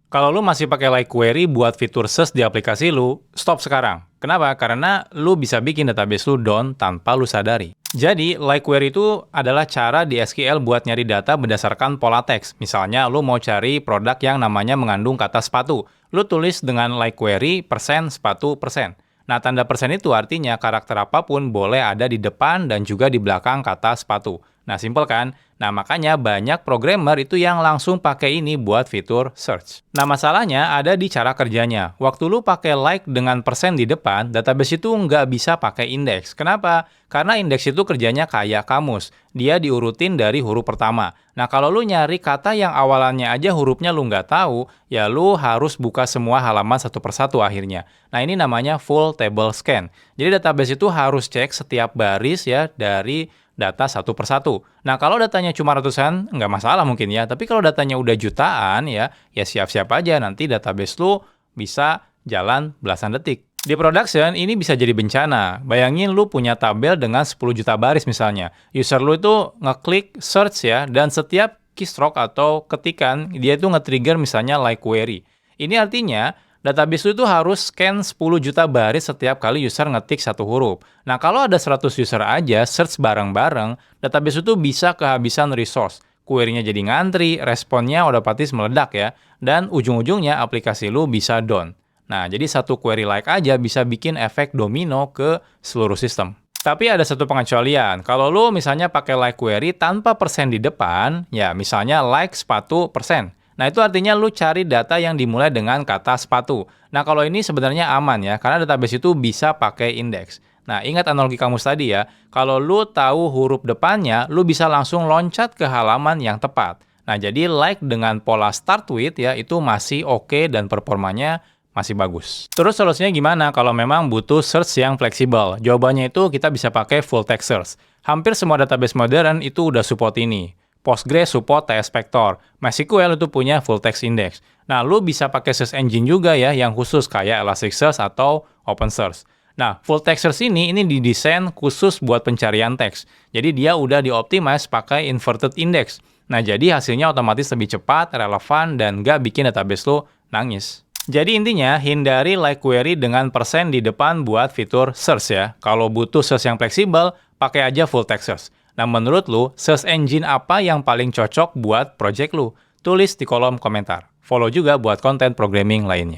Kalau lu masih pakai like query buat fitur search di aplikasi lu, stop sekarang. Kenapa? Karena lu bisa bikin database lu down tanpa lu sadari. Jadi, like query itu adalah cara di SQL buat nyari data berdasarkan pola teks. Misalnya, lu mau cari produk yang namanya mengandung kata sepatu. Lu tulis dengan like query persen sepatu persen. Nah, tanda persen itu artinya karakter apapun boleh ada di depan dan juga di belakang kata sepatu. Nah, simpel kan? Nah, makanya banyak programmer itu yang langsung pakai ini buat fitur search. Nah, masalahnya ada di cara kerjanya. Waktu lu pakai like dengan persen di depan, database itu nggak bisa pakai indeks. Kenapa? Karena indeks itu kerjanya kayak kamus. Dia diurutin dari huruf pertama. Nah, kalau lu nyari kata yang awalannya aja hurufnya lu nggak tahu, ya lu harus buka semua halaman satu persatu akhirnya. Nah, ini namanya full table scan. Jadi database itu harus cek setiap baris ya dari data satu persatu. Nah, kalau datanya cuma ratusan, nggak masalah mungkin ya. Tapi kalau datanya udah jutaan ya siap-siap aja nanti database lu bisa jalan belasan detik. Di production, ini bisa jadi bencana. Bayangin lu punya tabel dengan 10 juta baris misalnya. User lu itu ngeklik search ya, dan setiap keystroke atau ketikan, dia itu nge-trigger misalnya like query. Ini artinya, database lu itu harus scan 10 juta baris setiap kali user ngetik satu huruf. Nah, kalau ada 100 user aja search bareng-bareng, database itu bisa kehabisan resource. Query-nya jadi ngantri, responnya otomatis meledak ya, dan ujung-ujungnya aplikasi lu bisa down. Nah, jadi satu query like aja bisa bikin efek domino ke seluruh sistem. Tapi ada satu pengecualian. Kalau lu misalnya pakai like query tanpa persen di depan, ya misalnya like sepatu persen. Nah, itu artinya lu cari data yang dimulai dengan kata sepatu. Nah, kalau ini sebenarnya aman ya, karena database itu bisa pakai indeks. Nah, ingat analogi kamus tadi ya, kalau lu tahu huruf depannya, lu bisa langsung loncat ke halaman yang tepat. Nah, jadi like dengan pola start with ya, itu masih oke dan performanya masih bagus. Terus solusinya gimana kalau memang butuh search yang fleksibel? Jawabannya itu kita bisa pakai full text search. Hampir semua database modern itu udah support ini. Postgres support TS Vector, MySQL itu punya full text index. Nah, lu bisa pakai search engine juga ya yang khusus kayak Elasticsearch atau OpenSearch. Nah, full text search ini didesain khusus buat pencarian teks. Jadi dia udah dioptimize pakai inverted index. Nah, jadi hasilnya otomatis lebih cepat, relevan, dan nggak bikin database lu nangis. Jadi intinya, hindari like query dengan persen di depan buat fitur search ya. Kalau butuh search yang fleksibel, pakai aja full text search. Nah, menurut lu, search engine apa yang paling cocok buat project lu? Tulis di kolom komentar. Follow juga buat konten programming lainnya.